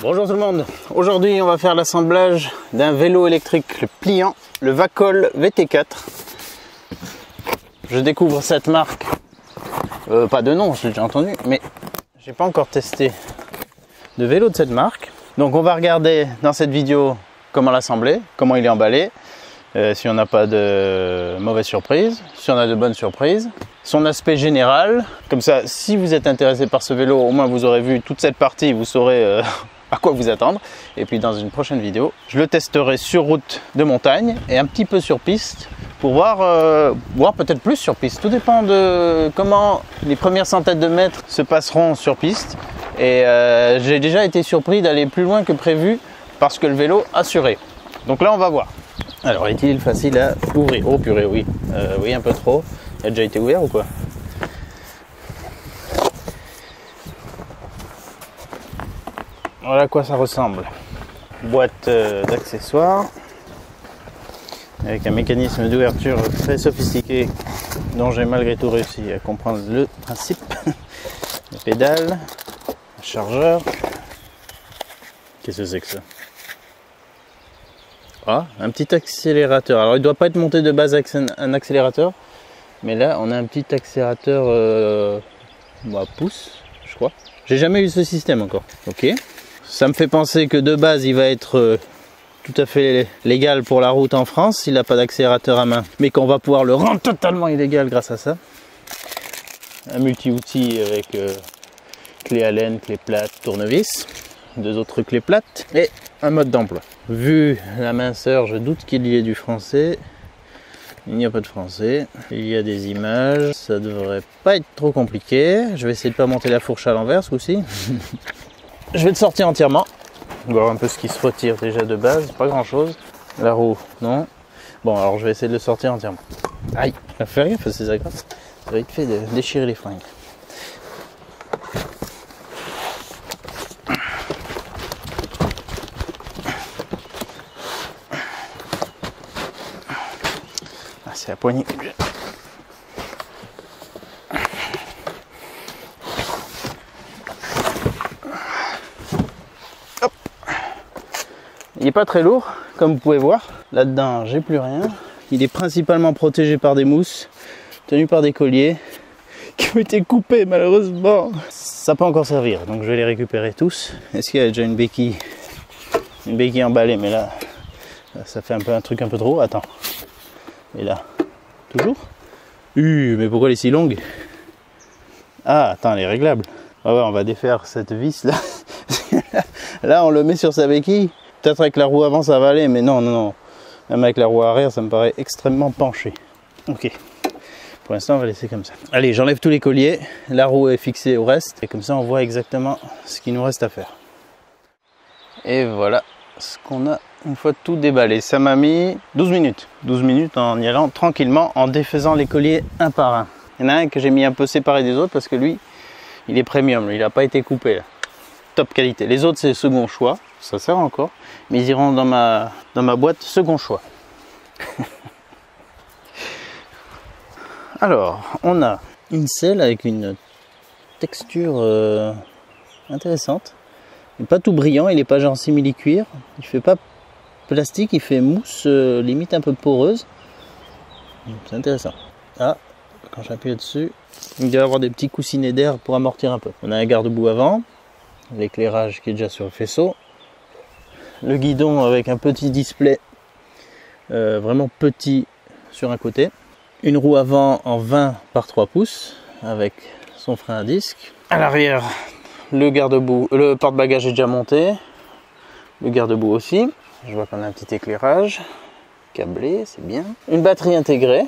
Bonjour tout le monde, aujourd'hui on va faire l'assemblage d'un vélo électrique pliant, le Vacol VT4. Je découvre cette marque, pas de nom, je l'ai déjà entendu, mais j'ai pas encore testé de vélo de cette marque. Donc on va regarder dans cette vidéo comment l'assembler, comment il est emballé, si on n'a pas de mauvaises surprises, si on a de bonnes surprises, son aspect général. Comme ça, si vous êtes intéressé par ce vélo, au moins vous aurez vu toute cette partie, vous saurez à quoi vous attendre. Et puis dans une prochaine vidéo, je le testerai sur route de montagne et un petit peu sur piste pour voir peut-être plus sur piste. Tout dépend de comment les premières centaines de mètres se passeront sur piste. Et j'ai déjà été surpris d'aller plus loin que prévu parce que le vélo assuré. Donc là, on va voir. Alors, est-il facile à ouvrir? Oh purée, oui. Oui, un peu trop. Il a déjà été ouvert ou quoi? Voilà à quoi ça ressemble. Boîte d'accessoires avec un mécanisme d'ouverture très sophistiqué dont j'ai malgré tout réussi à comprendre le principe. Les pédales, un chargeur. Qu'est-ce que c'est que ça? Ah, un petit accélérateur. Alors il ne doit pas être monté de base avec un accélérateur, mais là on a un petit accélérateur à pouce, je crois. J'ai jamais eu ce système encore. Ok. Ça me fait penser que de base il va être tout à fait légal pour la route en France s'il n'a pas d'accélérateur à main, mais qu'on va pouvoir le rendre totalement illégal grâce à ça. Un multi-outil avec clé Allen, clé plate, tournevis, deux autres clés plates et un mode d'emploi. Vu la minceur, je doute qu'il y ait du français. Il n'y a pas de français. Il y a des images. Ça devrait pas être trop compliqué. Je vais essayer de pas monter la fourche à l'envers ce coup-ci. Je vais le sortir entièrement. Voir un peu ce qui se retire déjà de base. Pas grand-chose. La roue, non. Bon, alors je vais essayer de le sortir entièrement. Aïe, fais gaffe, c'est agréable. Ça va vite fait de déchirer les fringues. C'est la poignée. Hop. Il n'est pas très lourd, comme vous pouvez voir. Là-dedans, j'ai plus rien. Il est principalement protégé par des mousses, tenu par des colliers qui ont été coupés malheureusement. Ça peut encore servir, donc je vais les récupérer tous. Est-ce qu'il y a déjà une béquille emballée? Mais là, ça fait un truc un peu trop. Attends. Et là, toujours? Mais pourquoi elle est si longue? Ah, attends, elle est réglable. Ah ouais, on va défaire cette vis là. Là, on le met sur sa béquille. Peut-être avec la roue avant, ça va aller, mais non. Même avec la roue arrière, ça me paraît extrêmement penché. Ok. Pour l'instant, on va laisser comme ça. Allez, j'enlève tous les colliers. La roue est fixée au reste. Et comme ça, on voit exactement ce qu'il nous reste à faire. Et voilà ce qu'on a une fois tout déballé. Ça m'a mis 12 minutes. 12 minutes en y allant tranquillement, en défaisant les colliers un par un. Il y en a un que j'ai mis un peu séparé des autres parce que lui, il est premium. Il n'a pas été coupé là. Top qualité. Les autres, c'est second choix. Ça sert encore. Mais ils iront dans ma boîte second choix. Alors, on a une selle avec une texture intéressante. Il n'est pas tout brillant, il n'est pas genre simili-cuir. Il fait pas plastique, il fait mousse limite un peu poreuse. C'est intéressant. Ah, quand j'appuie dessus, il doit y avoir des petits coussinets d'air pour amortir un peu. On a un garde-boue avant, l'éclairage qui est déjà sur le faisceau, le guidon avec un petit display vraiment petit sur un côté, une roue avant en 20 par 3 pouces avec son frein à disque. À l'arrière, le garde-boue, le porte-bagages est déjà monté, le garde-boue aussi. Je vois qu'on a un petit éclairage câblé, c'est bien. Une batterie intégrée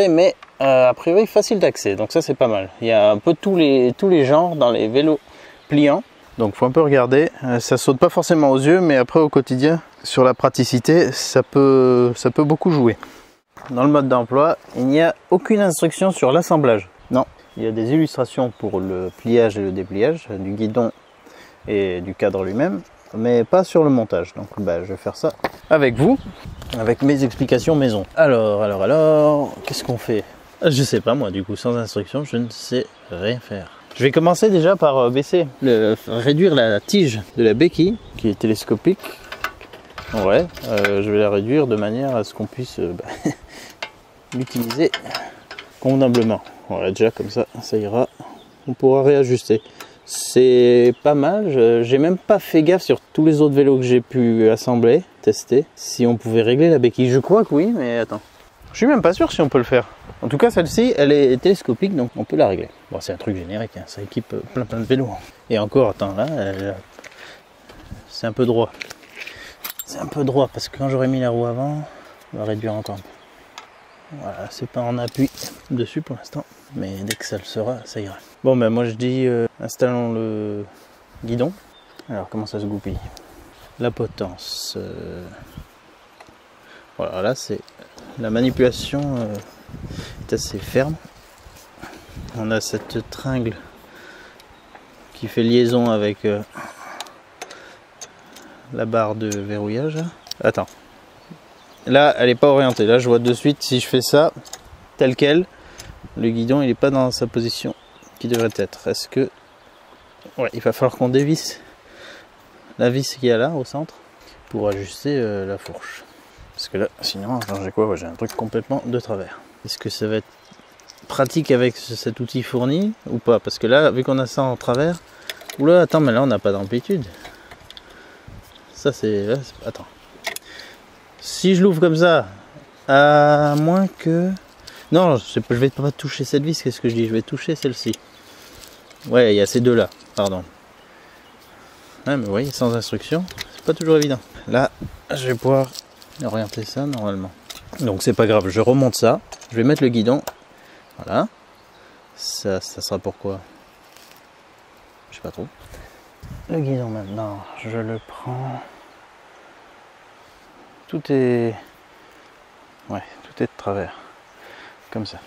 mais a priori facile d'accès, donc ça c'est pas mal. Il y a un peu tous les genres dans les vélos pliants, donc faut un peu regarder. Ça saute pas forcément aux yeux, mais après au quotidien, sur la praticité, ça peut beaucoup jouer. Dans le mode d'emploi, il n'y a aucune instruction sur l'assemblage. Non, il y a des illustrations pour le pliage et le dépliage du guidon et du cadre lui-même, mais pas sur le montage. Donc je vais faire ça avec vous, avec mes explications maison. Alors, qu'est-ce qu'on fait? Je sais pas moi, du coup, sans instruction, je ne sais rien faire. Je vais commencer déjà par réduire la tige de la béquille qui est télescopique. Ouais, je vais la réduire de manière à ce qu'on puisse l'utiliser convenablement. Voilà, déjà comme ça ira. On pourra réajuster. C'est pas mal. J'ai même pas fait gaffe sur tous les autres vélos que j'ai pu assembler, tester, si on pouvait régler la béquille. Je crois que oui, mais attends. Je suis même pas sûr si on peut le faire. En tout cas, celle-ci, elle est télescopique, donc on peut la régler. Bon, c'est un truc générique, hein, ça équipe plein de vélos. Et encore, attends, là, c'est un peu droit. C'est un peu droit, parce que quand j'aurai mis la roue avant, on va réduire encore un peu. Voilà, c'est pas en appui dessus pour l'instant, mais dès que ça le sera, ça ira. Bon, ben moi je dis, installons le guidon. Alors, comment ça se goupille? La potence. Voilà, là, c'est... La manipulation est assez ferme. On a cette tringle qui fait liaison avec la barre de verrouillage. Attends. Là, elle n'est pas orientée. Là, je vois de suite, si je fais ça, tel quel, le guidon, il n'est pas dans sa position qui devrait être. Est-ce que... Ouais, il va falloir qu'on dévisse la vis qu'il y a là, au centre, pour ajuster la fourche. Parce que là, sinon, j'ai quoi? Ouais, j'ai un truc complètement de travers. Est-ce que ça va être pratique avec cet outil fourni ou pas? Parce que là, vu qu'on a ça en travers... Oula, attends, mais là, on n'a pas d'amplitude. Ça, c'est... Attends. Si je l'ouvre comme ça, à moins que... Non, je vais pas toucher cette vis, qu'est-ce que je dis? Je vais toucher celle-ci. Ouais, il y a ces deux-là, pardon. Ouais, mais vous voyez, sans instruction, c'est pas toujours évident. Là, je vais pouvoir... orienter ça normalement. Donc c'est pas grave, je remonte ça, je vais mettre le guidon. Voilà. Ça sera pourquoi? Je sais pas trop. Le guidon maintenant, je le prends. Tout est... Ouais, tout est de travers. Comme ça.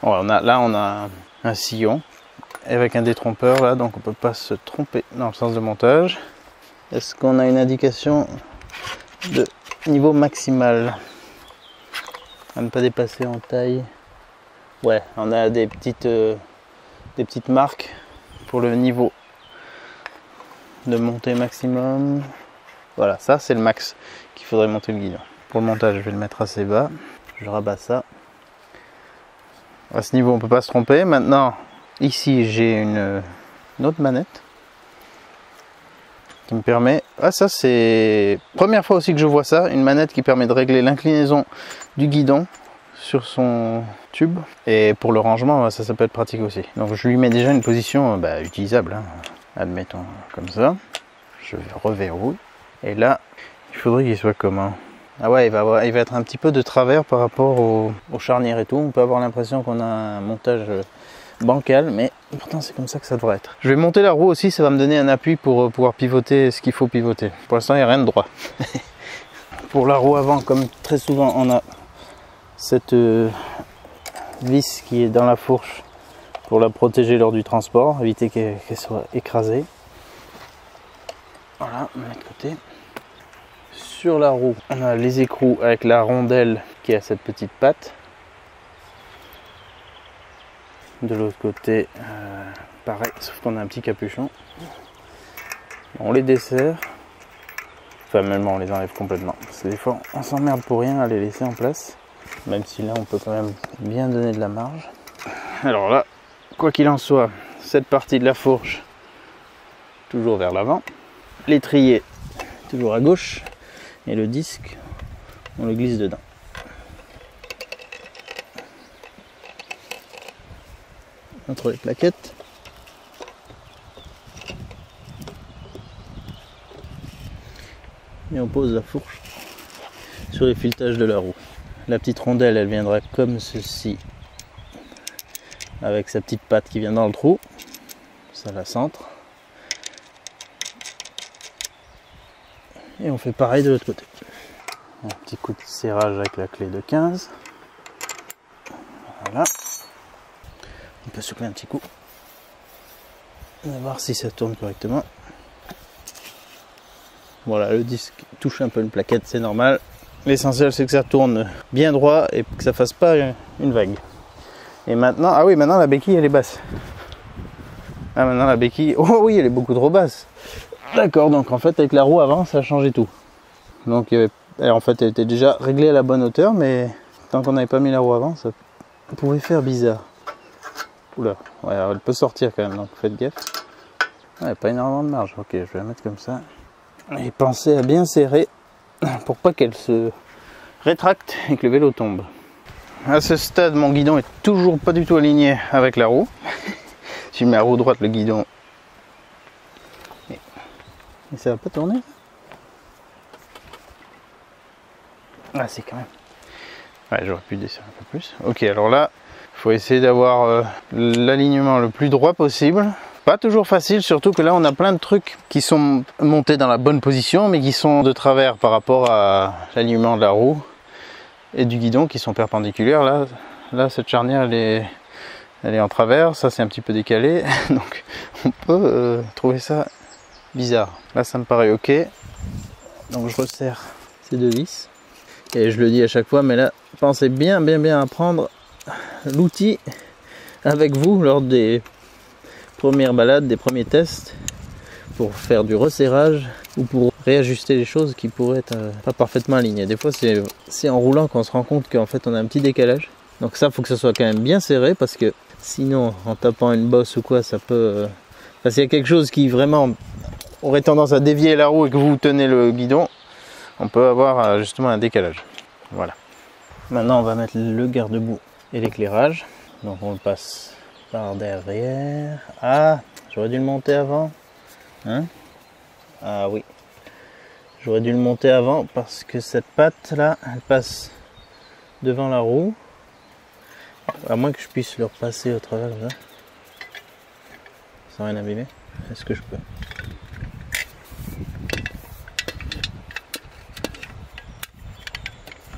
Bon, là on a un sillon avec un détrompeur là, donc on peut pas se tromper dans le sens de montage. Est-ce qu'on a une indication de niveau maximal à ne pas dépasser en taille? Ouais, on a des petites marques pour le niveau de montée maximum. Voilà, ça c'est le max qu'il faudrait monter le guidon. Pour le montage, je vais le mettre assez bas. Je rabats ça. À ce niveau, on ne peut pas se tromper. Maintenant, ici, j'ai une autre manette qui me permet... Ah, ça c'est... Première fois aussi que je vois ça, une manette qui permet de régler l'inclinaison du guidon sur son tube. Et pour le rangement, ça peut être pratique aussi. Donc je lui mets déjà une position utilisable, hein. Admettons comme ça. Je reverrouille. Et là, il faudrait qu'il soit comment? Ah ouais, il va être un petit peu de travers par rapport aux charnières et tout. On peut avoir l'impression qu'on a un montage bancal, mais pourtant c'est comme ça que ça devrait être. Je vais monter la roue aussi, ça va me donner un appui pour pouvoir pivoter ce qu'il faut pivoter. Pour l'instant, il n'y a rien de droit. Pour la roue avant, comme très souvent, on a cette vis qui est dans la fourche pour la protéger lors du transport, éviter qu'elle soit écrasée. Voilà, on met de côté. Sur la roue, on a les écrous avec la rondelle qui a cette petite patte. De l'autre côté, pareil, sauf qu'on a un petit capuchon. On les dessert. Enfin, même on les enlève complètement. Parce que des fois, on s'emmerde pour rien à les laisser en place. Même si là, on peut quand même bien donner de la marge. Alors là, quoi qu'il en soit, cette partie de la fourche, toujours vers l'avant. L'étrier, toujours à gauche. Et le disque, on le glisse dedans. Entre les plaquettes. Et on pose la fourche sur les filetages de la roue. La petite rondelle, elle viendra comme ceci, avec sa petite patte qui vient dans le trou. Ça la centre. Et on fait pareil de l'autre côté. Un petit coup de serrage avec la clé de 15. Voilà. On peut souffler un petit coup. On va voir si ça tourne correctement. Voilà, le disque touche un peu une plaquette, c'est normal. L'essentiel c'est que ça tourne bien droit et que ça fasse pas une vague. Et maintenant, ah oui, maintenant la béquille elle est basse. Ah maintenant la béquille, oh oui, elle est beaucoup trop basse. D'accord, donc en fait avec la roue avant ça a changé tout. Donc en fait elle était déjà réglée à la bonne hauteur, mais tant qu'on n'avait pas mis la roue avant, ça pouvait faire bizarre. Oula, ouais, alors elle peut sortir quand même, donc faites gaffe. Ouais, pas énormément de marge, ok, je vais la mettre comme ça. Et pensez à bien serrer pour pas qu'elle se rétracte et que le vélo tombe. À ce stade, mon guidon est toujours pas du tout aligné avec la roue. Si je mets la roue droite, le guidon... Et ça va pas tourner? Ah si, quand même. Ouais, j'aurais pu desserrer un peu plus. Ok, alors là, il faut essayer d'avoir l'alignement le plus droit possible. Pas toujours facile, surtout que là on a plein de trucs qui sont montés dans la bonne position, mais qui sont de travers par rapport à l'alignement de la roue et du guidon, qui sont perpendiculaires. Là cette charnière elle est en travers, ça c'est un petit peu décalé, donc on peut trouver ça bizarre. Là ça me paraît ok, donc je resserre ces deux vis. Et je le dis à chaque fois, mais là pensez bien à prendre l'outil avec vous lors des premières balades, des premiers tests, pour faire du resserrage ou pour réajuster les choses qui pourraient être pas parfaitement alignées. Des fois c'est en roulant qu'on se rend compte qu'en fait on a un petit décalage. Donc ça, faut que ça soit quand même bien serré, parce que sinon en tapant une bosse ou quoi, ça peut... S'il y a quelque chose qui vraiment aurait tendance à dévier la roue et que vous tenez le guidon, on peut avoir justement un décalage. Voilà. Maintenant on va mettre le garde-boue et l'éclairage. Donc on le passe par derrière. Ah, j'aurais dû le monter avant. Hein? Ah oui. J'aurais dû le monter avant, parce que cette patte là, elle passe devant la roue. À moins que je puisse le repasser au travers là. Sans rien abîmer. Est-ce que je peux?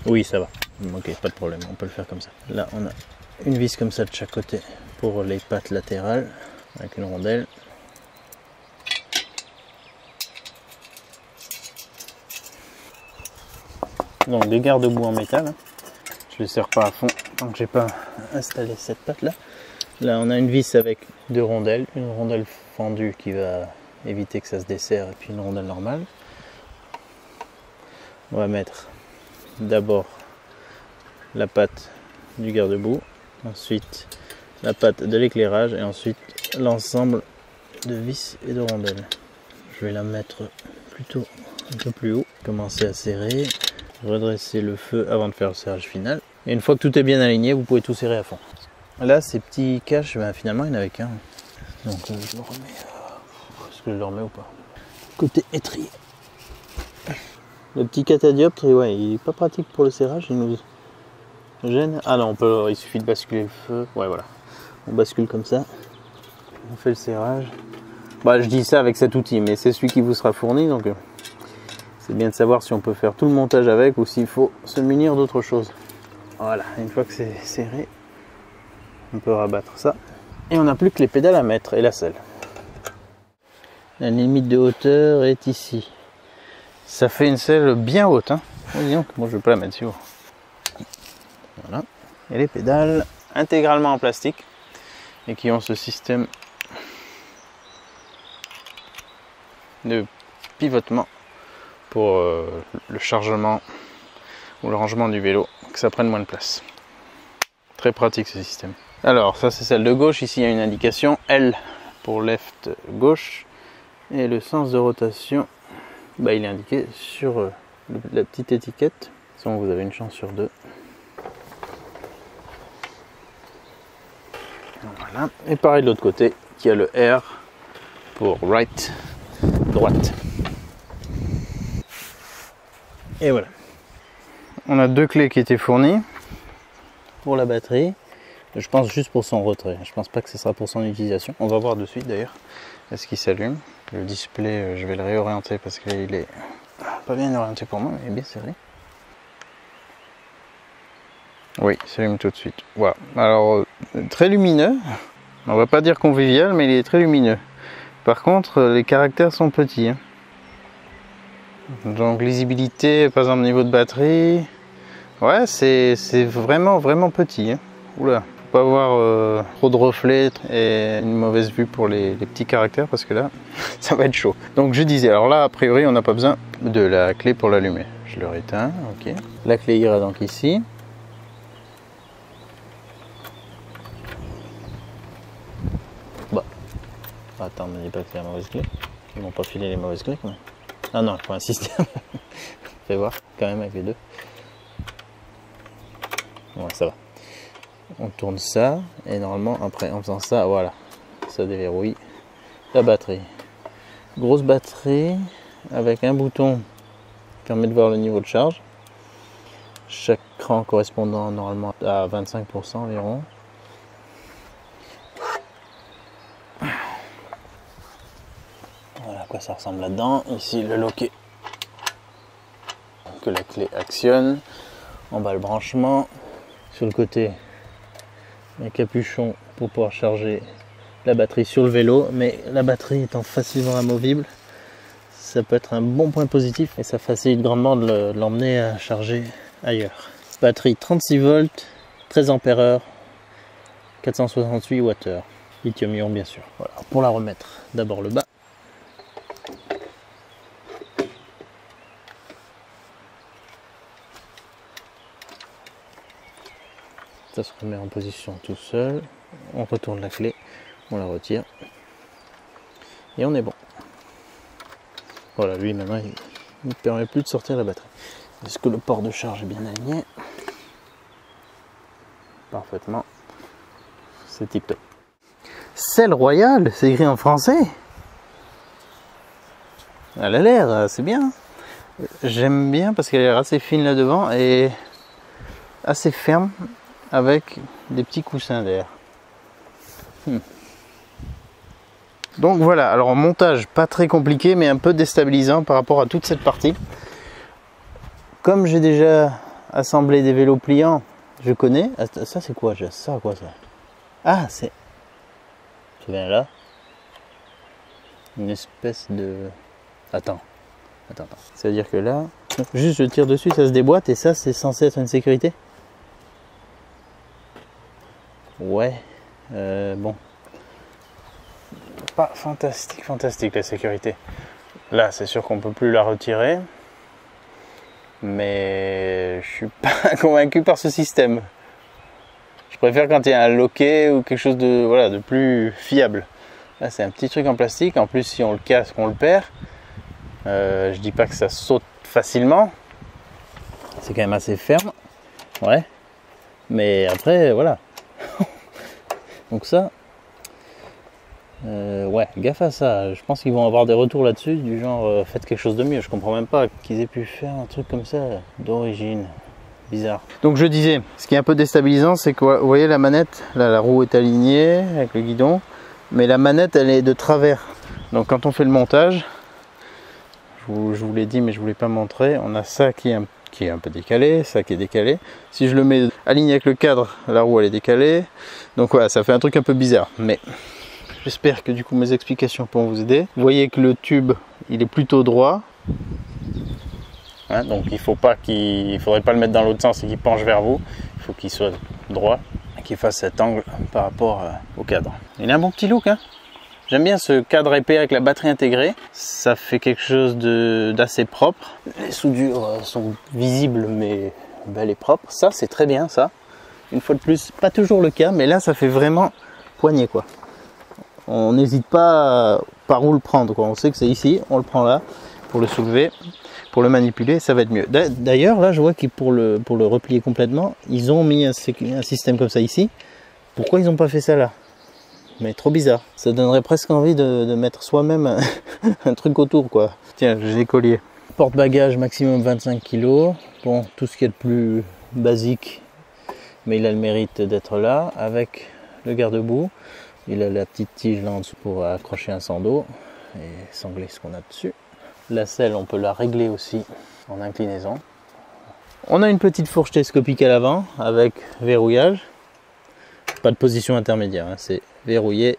Oui, ça va. Ok, pas de problème, on peut le faire comme ça. Là, on a une vis comme ça de chaque côté pour les pattes latérales, avec une rondelle. Donc des garde-boue en métal. Hein. Je ne les serre pas à fond tant que j'ai pas installé cette patte là. Là, on a une vis avec deux rondelles, une rondelle fendue qui va éviter que ça se desserre, et puis une rondelle normale. On va mettre d'abord la patte du garde-boue, ensuite la patte de l'éclairage, et ensuite l'ensemble de vis et de rondelles. Je vais la mettre plutôt un peu plus haut, commencer à serrer, redresser le feu avant de faire le serrage final. Et une fois que tout est bien aligné, vous pouvez tout serrer à fond. Là, ces petits caches, ben, finalement il n'y en avait qu'un. Donc je le remets. Est-ce que je le remets ou pas? Côté étrier. Le petit catadioptre, ouais, il est pas pratique pour le serrage, il nous gêne. Ah non, il suffit de basculer le feu. Ouais, voilà. On bascule comme ça. On fait le serrage. Bah, je dis ça avec cet outil, mais c'est celui qui vous sera fourni, donc c'est bien de savoir si on peut faire tout le montage avec ou s'il faut se munir d'autre chose. Voilà, une fois que c'est serré, on peut rabattre ça. Et on n'a plus que les pédales à mettre et la selle. La limite de hauteur est ici. Ça fait une selle bien haute. Hein. Oh, dis donc, moi je ne vais pas la mettre si haut. Voilà. Et les pédales intégralement en plastique et qui ont ce système de pivotement pour le chargement ou le rangement du vélo, que ça prenne moins de place. Très pratique ce système. Alors ça c'est celle de gauche, ici il y a une indication L pour left gauche, et le sens de rotation, bah, il est indiqué sur la petite étiquette. Sinon vous avez une chance sur deux. Voilà. Et pareil de l'autre côté, qui a le R pour right, droite. Et voilà. On a deux clés qui étaient fournies pour la batterie. Je pense juste pour son retrait. Je pense pas que ce sera pour son utilisation. On va voir de suite d'ailleurs. Est-ce qu'il s'allume? Le display, je vais le réorienter parce qu'il est pas bien orienté pour moi, mais il est bien serré. Oui, il s'allume tout de suite. Voilà. Alors, très lumineux. On va pas dire convivial, mais il est très lumineux. Par contre, les caractères sont petits. Hein. Donc, lisibilité, par exemple, niveau de batterie. Ouais, c'est vraiment petit. Hein. Oula, pas avoir trop de reflets et une mauvaise vue pour les petits caractères parce que là ça va être chaud. Donc je disais, alors là a priori on n'a pas besoin de la clé pour l'allumer. Je le réteins, ok. La clé ira donc ici. Bah, attends, ne me dis pas que c'est la mauvaise clé. Ils m'ont pas filé les mauvaises clés quand même. Ah non, il faut un système. Fais voir quand même avec les deux. Ouais, ça va. On tourne ça et normalement après en faisant ça, voilà, ça déverrouille la batterie. Grosse batterie avec un bouton qui permet de voir le niveau de charge. Chaque cran correspondant normalement à 25% environ. Voilà à quoi ça ressemble là-dedans. Ici le loquet que la clé actionne. En bas le branchement. Sur le côté un capuchon pour pouvoir charger la batterie sur le vélo, mais la batterie étant facilement amovible, ça peut être un bon point positif et ça facilite grandement de l'emmener à charger ailleurs. Batterie 36 volts, 13 ampères-heure, 468 Wh, lithium-ion bien sûr. Voilà, pour la remettre, d'abord le bas. Ça se remet en position tout seul. On retourne la clé, on la retire et on est bon. Voilà, lui maintenant il ne permet plus de sortir la batterie. Est-ce que le port de charge est bien aligné? Parfaitement. C'est tip top. Selle royale, c'est écrit en français. Elle a l'air, c'est bien. J'aime bien parce qu'elle est assez fine là devant et assez ferme avec des petits coussins d'air. Donc voilà, alors montage pas très compliqué mais un peu déstabilisant par rapport à toute cette partie. Comme j'ai déjà assemblé des vélos pliants, je connais. Ça c'est quoi? Ça quoi ça? Ah c'est... Tu viens là? Une espèce de... Attends. Ça veut dire que là, juste je tire dessus, ça se déboîte et ça c'est censé être une sécurité? Ouais, bon. Pas fantastique la sécurité. Là c'est sûr qu'on peut plus la retirer. Mais je suis pas convaincu par ce système. Je préfère quand il y a un loquet ou quelque chose de, voilà, de plus fiable. Là c'est un petit truc en plastique. En plus si on le casse, qu'on le perd. Je dis pas que ça saute facilement. C'est quand même assez ferme. Ouais. Mais après voilà. Donc ça, ouais, gaffe à ça. Je pense qu'ils vont avoir des retours là-dessus, du genre faites quelque chose de mieux. Je comprends même pas qu'ils aient pu faire un truc comme ça d'origine. Bizarre. Donc je disais, ce qui est un peu déstabilisant, c'est que vous voyez la manette, là la roue est alignée avec le guidon, mais la manette elle est de travers. Donc quand on fait le montage, je vous l'ai dit mais je ne vous l'ai pas montré, on a ça qui est un peu décalé, ça qui est décalé. Si je le mets aligné avec le cadre, la roue elle est décalée. Donc voilà, ça fait un truc un peu bizarre. Mais j'espère que du coup mes explications pourront vous aider. Vous voyez que le tube, il est plutôt droit. Hein, donc il faudrait pas le mettre dans l'autre sens et qu'il penche vers vous. Il faut qu'il soit droit et qu'il fasse cet angle par rapport au cadre. Il a un bon petit look, hein. J'aime bien ce cadre épais avec la batterie intégrée. Ça fait quelque chose d'assez propre. Les soudures sont visibles mais belles et propres. Ça c'est très bien ça. Une fois de plus, pas toujours le cas, mais là ça fait vraiment poignée quoi. On n'hésite pas par où le prendre quoi. On sait que c'est ici, on le prend là pour le soulever, pour le manipuler, ça va être mieux. D'ailleurs là je vois que pour le replier complètement, ils ont mis un système comme ça ici. Pourquoi ils n'ont pas fait ça là? Mais trop bizarre. Ça donnerait presque envie de mettre soi-même un truc autour quoi. Tiens, j'ai des colliers. Porte-bagages maximum 25 kg. Bon, tout ce qui est le plus basique, mais il a le mérite d'être là. Avec le garde-boue, il a la petite tige là en dessous pour accrocher un sando et sangler ce qu'on a dessus. La selle, on peut la régler aussi en inclinaison. On a une petite fourche télescopique à l'avant avec verrouillage. Pas de position intermédiaire, hein, c'est verrouillé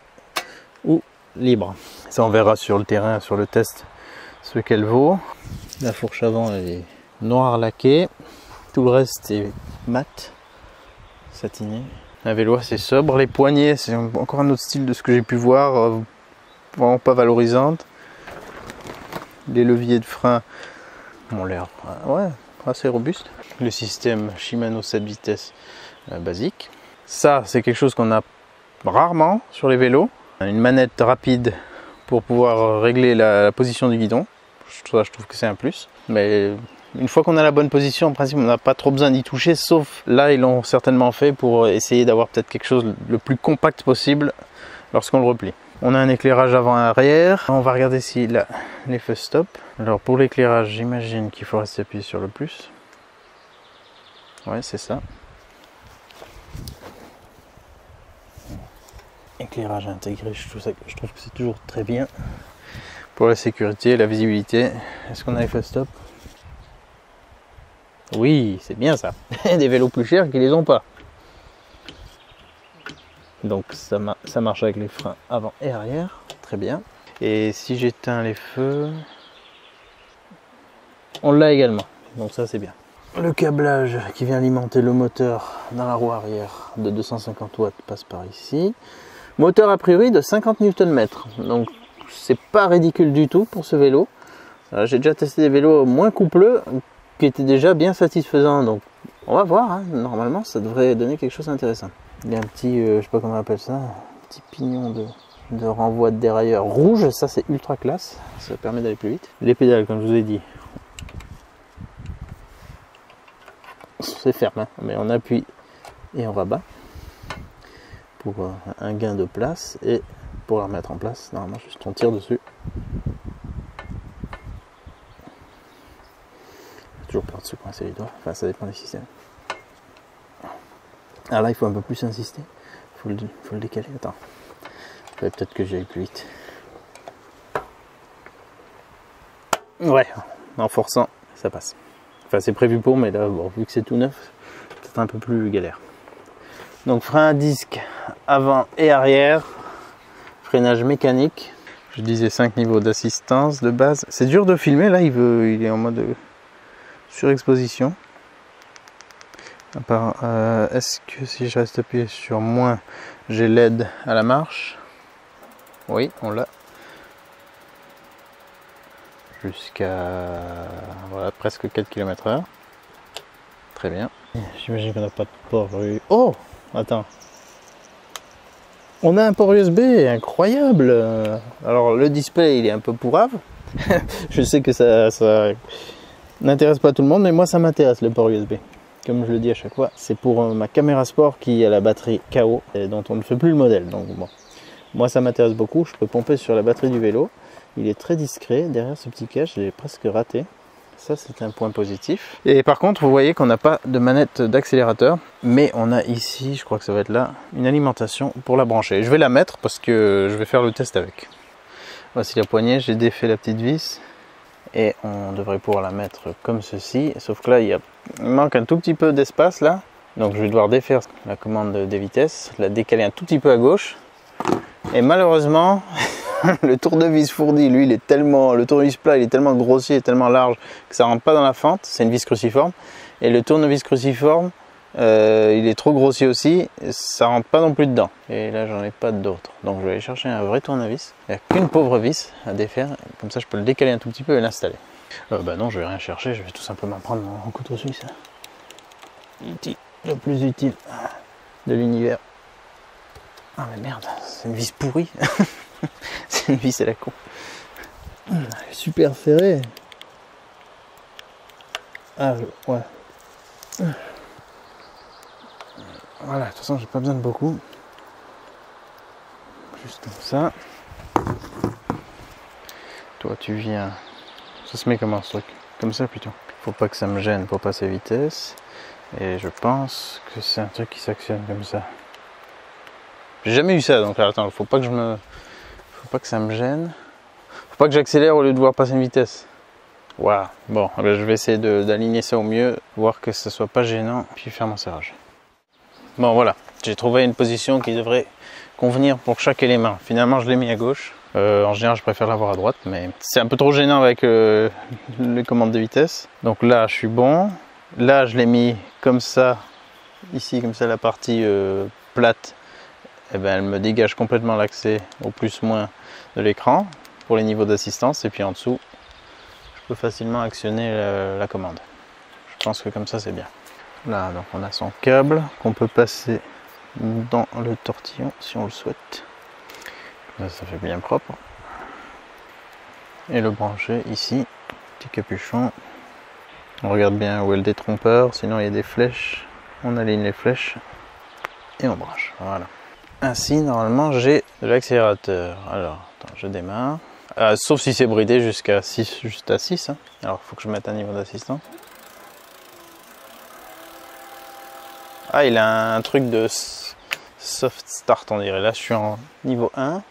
ou libre. Ça on verra sur le terrain, sur le test, ce qu'elle vaut. La fourche avant elle est noire laquée. Tout le reste est mat, satiné. Un vélo assez sobre. Les poignées, c'est encore un autre style de ce que j'ai pu voir, vraiment pas valorisante. Les leviers de frein ont l'air ouais, assez robustes. Le système Shimano 7 vitesses basique. Ça, c'est quelque chose qu'on a rarement sur les vélos. Une manette rapide pour pouvoir régler la position du guidon. Je trouve que c'est un plus. Mais une fois qu'on a la bonne position, en principe, on n'a pas trop besoin d'y toucher. Sauf là, ils l'ont certainement fait pour essayer d'avoir peut-être quelque chose le plus compact possible lorsqu'on le replie. On a un éclairage avant-arrière. On va regarder s'il a les feux stop. Alors pour l'éclairage, j'imagine qu'il faut rester appuyé sur le plus. Ouais, c'est ça. Éclairage intégré, je trouve que c'est toujours très bien pour la sécurité, la visibilité. Est-ce qu'on a les feux stop? Oui, c'est bien ça. Des vélos plus chers qui les ont pas. Donc ça marche avec les freins avant et arrière, très bien. Et si j'éteins les feux, on l'a également, donc ça c'est bien. Le câblage qui vient alimenter le moteur dans la roue arrière de 250 watts passe par ici. Moteur a priori de 50 Nm, donc c'est pas ridicule du tout pour ce vélo. J'ai déjà testé des vélos moins coupleux qui étaient déjà bien satisfaisants, donc on va voir, hein. Normalement ça devrait donner quelque chose d'intéressant. Il y a un petit, je sais pas comment on appelle ça, un petit pignon de renvoi de dérailleur rouge, ça c'est ultra classe, ça permet d'aller plus vite. Les pédales, comme je vous ai dit, c'est ferme, hein, mais on appuie et on rabat pour un gain de place, et pour la remettre en place, normalement juste on tire dessus. Toujours peur de se coincer les doigts, enfin ça dépend des systèmes. Alors là il faut un peu plus insister, faut le décaler, attends, peut-être que j'aille plus vite. Ouais, en forçant ça passe. Enfin c'est prévu pour, mais là bon, vu que c'est tout neuf, peut-être un peu plus galère. Donc frein à disque avant et arrière, freinage mécanique. Je disais 5 niveaux d'assistance de base. C'est dur de filmer, là il est en mode surexposition. Est-ce que si je reste appuyé sur moins, j'ai l'aide à la marche? Oui, on l'a. Jusqu'à voilà, presque 4 km/h. Très bien. J'imagine qu'on n'a pas de port. Oh, attends. On a un port USB, incroyable. Alors le display il est un peu pourrave. Je sais que ça n'intéresse pas tout le monde, mais moi ça m'intéresse le port USB. Comme je le dis à chaque fois, c'est pour ma caméra sport qui a la batterie KO et dont on ne fait plus le modèle. Donc bon, moi ça m'intéresse beaucoup. Je peux pomper sur la batterie du vélo. Il est très discret derrière ce petit cache. Je l'ai presque raté. Ça c'est un point positif. Et par contre vous voyez qu'on n'a pas de manette d'accélérateur, mais on a ici, je crois que ça va être là, une alimentation pour la brancher. Je vais la mettre parce que je vais faire le test avec. Voici la poignée, j'ai défait la petite vis et on devrait pouvoir la mettre comme ceci, sauf que là il manque un tout petit peu d'espace là, donc je vais devoir défaire la commande des vitesses, la décaler un tout petit peu à gauche, et malheureusement le tournevis fourni, lui, il est tellement, le tournevis plat, il est tellement grossier, tellement large que ça rentre pas dans la fente. C'est une vis cruciforme. Et le tournevis cruciforme, il est trop grossier aussi, ça rentre pas non plus dedans. Et là, j'en ai pas d'autres. Donc, je vais aller chercher un vrai tournevis. Il n'y a qu'une pauvre vis à défaire. Comme ça, je peux le décaler un tout petit peu et l'installer. Bah non, je vais rien chercher. Je vais tout simplement prendre mon couteau suisse. Le plus utile de l'univers. Ah mais merde, c'est une vis pourrie. C'est une vis à la con. Elle est super serrée. Ah ouais. Voilà, de toute façon j'ai pas besoin de beaucoup. Juste comme ça. Toi tu viens. Ça se met comment ce truc? Comme ça plutôt. Faut pas que ça me gêne pour passer vitesse. Et je pense que c'est un truc qui s'actionne comme ça. J'ai jamais eu ça, donc là, attends, faut pas que ça me gêne. Faut pas que j'accélère au lieu de devoir passer une vitesse. Waouh. Bon, je vais essayer d'aligner ça au mieux, voir que ce soit pas gênant, puis faire mon serrage. Bon voilà, j'ai trouvé une position qui devrait convenir pour chaque élément. Finalement, je l'ai mis à gauche. En général, je préfère l'avoir à droite, mais c'est un peu trop gênant avec les commandes de vitesse. Donc là, je suis bon. Là, je l'ai mis comme ça, ici, comme ça, la partie plate, eh ben, elle me dégage complètement l'accès au plus-moins de l'écran pour les niveaux d'assistance. Et puis en dessous, je peux facilement actionner la commande. Je pense que comme ça, c'est bien. Là, donc on a son câble qu'on peut passer dans le tortillon si on le souhaite. Là, ça fait bien propre. Et le brancher ici, petit capuchon. On regarde bien où est le détrompeur, sinon il y a des flèches. On aligne les flèches et on branche. Voilà. Ainsi, normalement, j'ai de l'accélérateur. Alors, attends, je démarre. Sauf si c'est bridé jusqu'à 6, juste à 6. Hein. Alors, il faut que je mette un niveau d'assistance. Ah, il a un truc de soft start, on dirait. Là, je suis en niveau 1.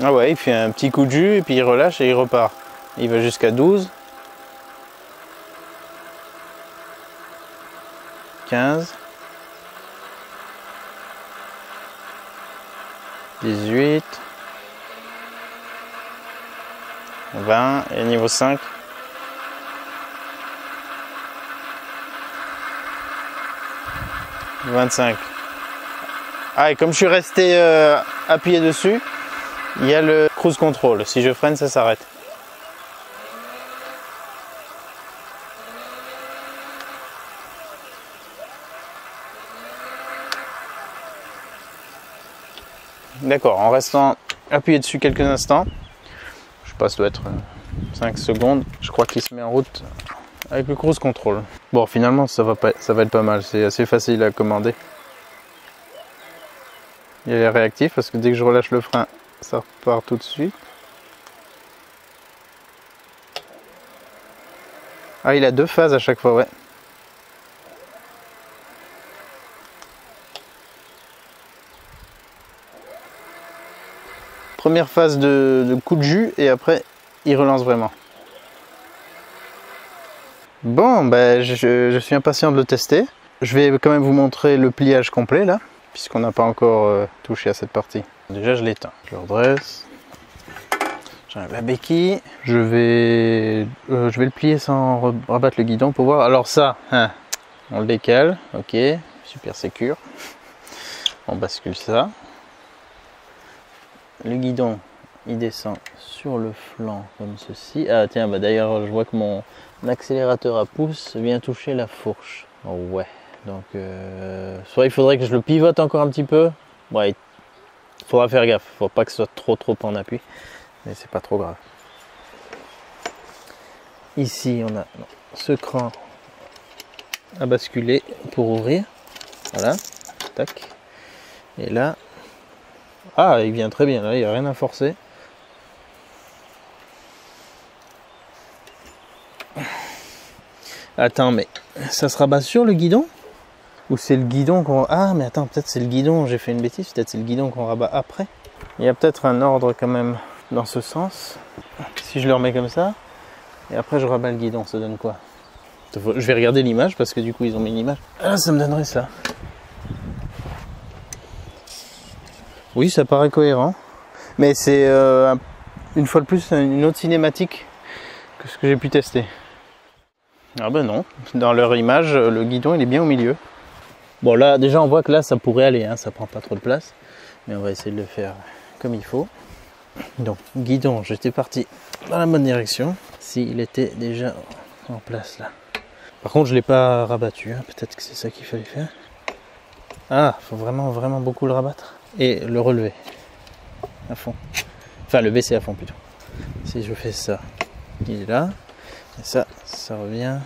Ah ouais, il fait un petit coup de jus et puis il relâche et il repart. Il va jusqu'à 12. 15. 18. 20 et niveau 5. 25. Ah, et comme je suis resté appuyé dessus, il y a le cruise control. Si je freine, ça s'arrête. D'accord, en restant appuyé dessus quelques instants, je sais pas, ça doit être 5 secondes, je crois qu'il se met en route avec le cruise control. Bon, finalement, ça va être pas mal, c'est assez facile à commander. Il est réactif parce que dès que je relâche le frein, ça repart tout de suite. Ah, il a 2 phases à chaque fois, ouais. Première phase de coup de jus et après il relance vraiment. Bon, ben, je suis impatient de le tester. Je vais quand même vous montrer le pliage complet là, puisqu'on n'a pas encore touché à cette partie. Déjà je l'éteins, je redresse, j'enlève la béquille, je vais le plier sans rabattre le guidon pour voir. Alors ça, hein, on le décale, ok, super sécure. On bascule ça. Le guidon, il descend sur le flanc comme ceci. Ah tiens, bah d'ailleurs, je vois que mon accélérateur à pouce vient toucher la fourche. Oh, ouais, donc soit il faudrait que je le pivote encore un petit peu. Ouais, il faudra faire gaffe, faut pas que ce soit trop en appui, mais c'est pas trop grave. Ici, on a ce cran à basculer pour ouvrir. Voilà, tac. Et là, ah, il vient très bien, là, il n'y a rien à forcer. Attends, mais ça se rabat sur le guidon? Ou c'est le guidon qu'on... Ah, mais attends, peut-être c'est le guidon, j'ai fait une bêtise, peut-être c'est le guidon qu'on rabat après. Il y a peut-être un ordre quand même dans ce sens. Si je le remets comme ça, et après je rabats le guidon, ça donne quoi? Je vais regarder l'image, parce que du coup ils ont mis une image. Ah, ça me donnerait ça. Oui, ça paraît cohérent. Mais c'est une fois de plus une autre cinématique que ce que j'ai pu tester. Ah ben non, dans leur image, le guidon il est bien au milieu. Bon là, déjà on voit que là ça pourrait aller, hein, ça prend pas trop de place. Mais on va essayer de le faire comme il faut. Donc guidon, j'étais parti dans la bonne direction. S'il était déjà en place là. Par contre je ne l'ai pas rabattu, hein. Peut-être que c'est ça qu'il fallait faire. Ah, faut vraiment beaucoup le rabattre. Et le relever à fond. Enfin le baisser à fond plutôt. Si je fais ça, il est là. Et ça revient.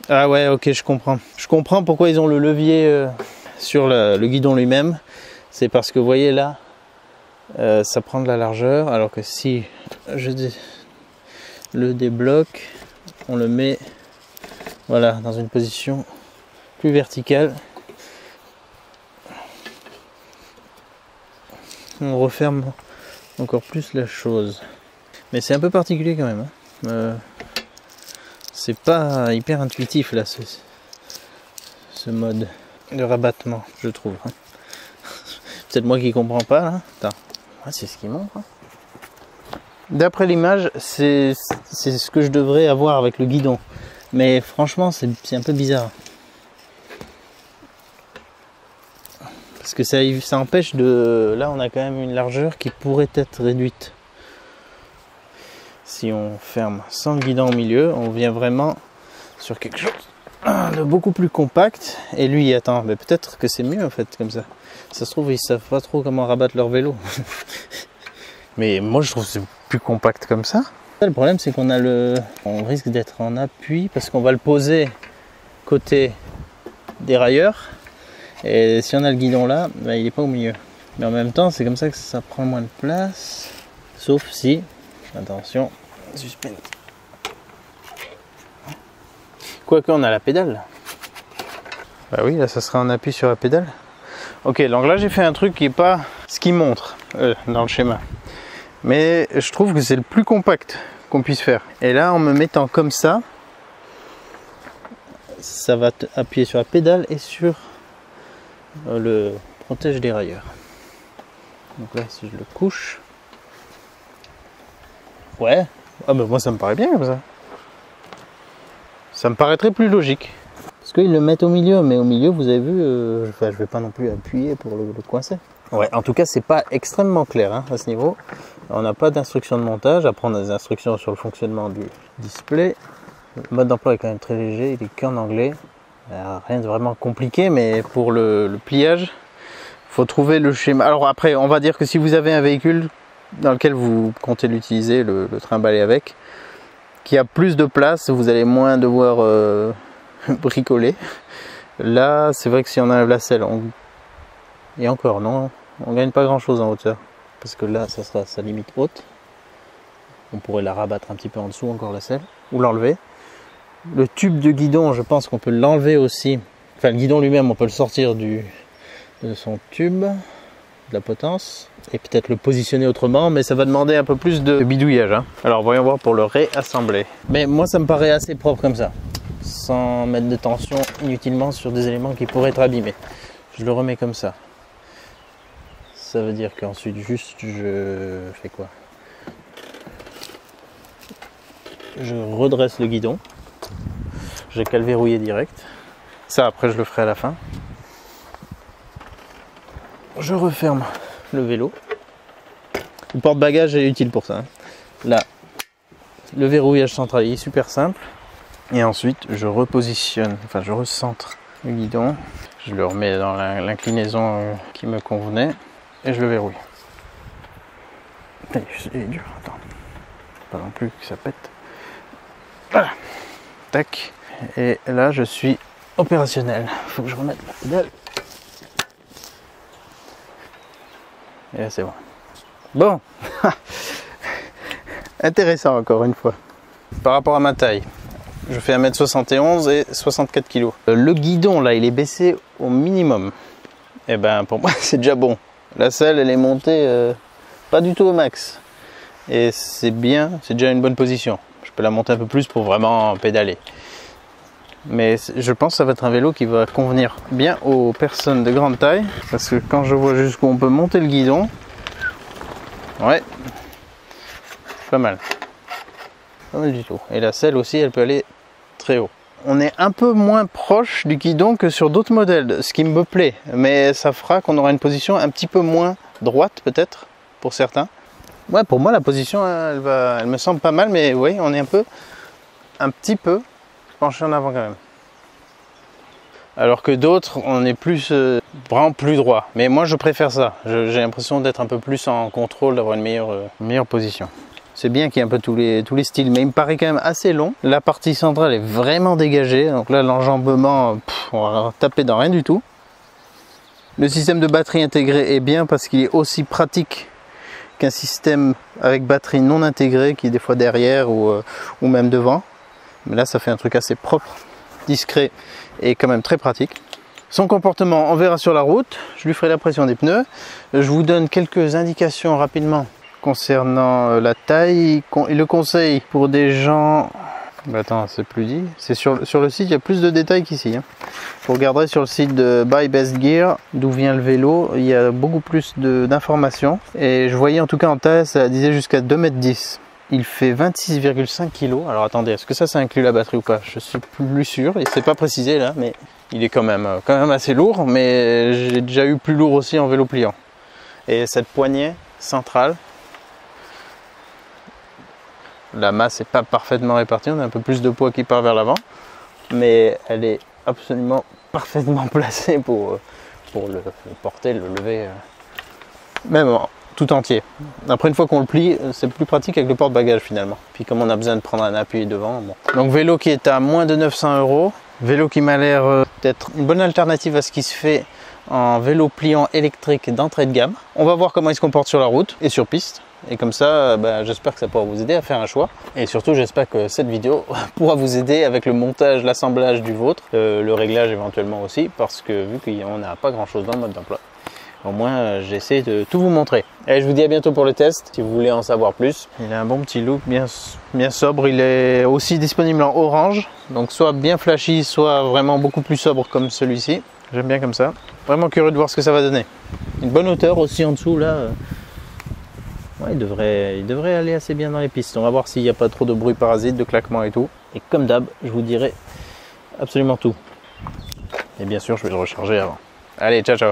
Ah ouais, ok, je comprends. Je comprends pourquoi ils ont le levier sur le guidon lui-même. C'est parce que vous voyez là, ça prend de la largeur. Alors que si je le débloque, on le met voilà, dans une position plus verticale. On referme encore plus la chose. Mais c'est un peu particulier quand même. Hein. C'est pas hyper intuitif là, ce mode de rabattement, je trouve. Hein. Peut-être moi qui comprends pas. Hein. Attends, ah, c'est ce qui montre. Hein. D'après l'image, c'est ce que je devrais avoir avec le guidon. Mais franchement, c'est un peu bizarre. Parce que ça empêche de... Là, on a quand même une largeur qui pourrait être réduite. Si on ferme sans le guidon au milieu, on vient vraiment sur quelque chose de beaucoup plus compact. Et lui, attends, mais peut-être que c'est mieux en fait comme ça. Ça se trouve, ils savent pas trop comment rabattre leur vélo. Mais moi, je trouve que c'est plus compact comme ça. Le problème, c'est qu'on on risque d'être en appui parce qu'on va le poser côté dérailleur. Et si on a le guidon là, ben, il n'est pas au milieu. Mais en même temps, c'est comme ça que ça prend moins de place. Sauf si, attention, suspense. Quoique on a la pédale. Bah oui, là ça sera en appui sur la pédale. Ok, donc là j'ai fait un truc qui n'est pas ce qu'il montre dans le schéma. Mais je trouve que c'est le plus compact qu'on puisse faire. Et là, en me mettant comme ça va appuyer sur la pédale et sur le protège dérailleur. Donc là, si je le couche, ouais, ah ben moi ça me paraît bien comme ça. Ça me paraîtrait plus logique. Parce qu'ils le mettent au milieu, mais au milieu, vous avez vu, je vais pas non plus appuyer pour le coincer. Ouais, en tout cas, c'est pas extrêmement clair hein, à ce niveau. On n'a pas d'instruction de montage. Après, on a des instructions sur le fonctionnement du display. Le mode d'emploi est quand même très léger, il est qu'en anglais. Rien de vraiment compliqué, mais pour le pliage, il faut trouver le schéma. Alors après, on va dire que si vous avez un véhicule dans lequel vous comptez l'utiliser, le trimballer avec, qui a plus de place, vous allez moins devoir bricoler. Là, c'est vrai que si on enlève la selle, et encore, non, on gagne pas grand chose en hauteur. Parce que là, ça sera sa limite haute. On pourrait la rabattre un petit peu en dessous, encore la selle, ou l'enlever. Le tube de guidon, je pense qu'on peut l'enlever aussi. Enfin, le guidon lui-même, on peut le sortir de son tube, de la potence, et peut-être le positionner autrement, mais ça va demander un peu plus de bidouillage. Hein. Alors, voyons voir pour le réassembler. Mais moi, ça me paraît assez propre comme ça, sans mettre de tension inutilement sur des éléments qui pourraient être abîmés. Je le remets comme ça. Ça veut dire qu'ensuite, juste, je fais quoi? Je redresse le guidon. J'ai qu'à le verrouiller direct. Ça, après, je le ferai à la fin. Je referme le vélo. Le porte-bagages est utile pour ça. Hein. Là, le verrouillage central est super simple. Et ensuite, je repositionne, enfin, je recentre le guidon. Je le remets dans l'inclinaison qui me convenait. Et je le verrouille. Il est dur, attends. Pas non plus que ça pète. Voilà. Tac. Et là, je suis opérationnel. Il faut que je remette la pédale. Et là, c'est bon. Bon. Intéressant encore une fois. Par rapport à ma taille, je fais 1m71 et 64 kg. Le guidon, là, il est baissé au minimum. Et ben, pour moi, c'est déjà bon. La selle, elle est montée pas du tout au max. Et c'est bien, c'est déjà une bonne position. Je peux la monter un peu plus pour vraiment pédaler. Mais je pense que ça va être un vélo qui va convenir bien aux personnes de grande taille. Parce que quand je vois jusqu'où on peut monter le guidon, ouais, pas mal. Pas mal du tout. Et la selle aussi, elle peut aller très haut. On est un peu moins proche du guidon que sur d'autres modèles, ce qui me plaît. Mais ça fera qu'on aura une position un petit peu moins droite peut-être, pour certains. Ouais, pour moi la position, elle me semble pas mal, mais oui, on est un petit peu penché en avant quand même. Alors que d'autres, on est plus, vraiment plus droit. Mais moi je préfère ça. J'ai l'impression d'être un peu plus en contrôle, d'avoir une meilleure position. C'est bien qu'il y ait un peu tous les styles, mais il me paraît quand même assez long. La partie centrale est vraiment dégagée, donc là l'enjambement, on va taper dans rien du tout. Le système de batterie intégrée est bien parce qu'il est aussi pratique qu'un système avec batterie non intégrée qui est des fois derrière ou même devant. Mais là ça fait un truc assez propre, discret et quand même très pratique. Son comportement, on verra sur la route. Je lui ferai la pression des pneus. Je vous donne quelques indications rapidement concernant la taille. Il le conseille pour des gens Bah attends, c'est plus dit. C'est sur le site, il y a plus de détails qu'ici. Hein. Vous regarderez sur le site de Buy Best Gear, d'où vient le vélo, il y a beaucoup plus d'informations. Et je voyais en tout cas en taille, ça disait jusqu'à 2,10 m. Il fait 26,5 kg. Alors attendez, est-ce que ça inclut la batterie ou pas? Je suis plus sûr, et c'est pas précisé là, mais il est quand même assez lourd. Mais j'ai déjà eu plus lourd aussi en vélo pliant. Et cette poignée centrale, la masse n'est pas parfaitement répartie, on a un peu plus de poids qui part vers l'avant, mais elle est absolument parfaitement placée pour le porter, le lever, même tout entier. Après, une fois qu'on le plie, c'est plus pratique avec le porte-bagages finalement. Puis comme on a besoin de prendre un appui devant, bon. Donc vélo qui est à moins de 900 €, vélo qui m'a l'air d'être une bonne alternative à ce qui se fait en vélo pliant électrique d'entrée de gamme. On va voir comment il se comporte sur la route et sur piste. Et comme ça, j'espère que ça pourra vous aider à faire un choix. Et surtout, j'espère que cette vidéo pourra vous aider avec le montage, l'assemblage du vôtre, le réglage éventuellement aussi, parce que vu qu'on n'a pas grand chose dans le mode d'emploi, au moins j'essaie de tout vous montrer. Et je vous dis à bientôt pour le test, si vous voulez en savoir plus. Il a un bon petit look, bien sobre. Il est aussi disponible en orange, donc soit bien flashy, soit vraiment beaucoup plus sobre comme celui-ci. J'aime bien comme ça. Vraiment curieux de voir ce que ça va donner. Une bonne hauteur aussi en dessous là. Ouais, il devrait aller assez bien dans les pistes. On va voir s'il n'y a pas trop de bruit parasite, de claquements et tout. Et comme d'hab, je vous dirai absolument tout. Et bien sûr, je vais le recharger avant. Allez, ciao ciao.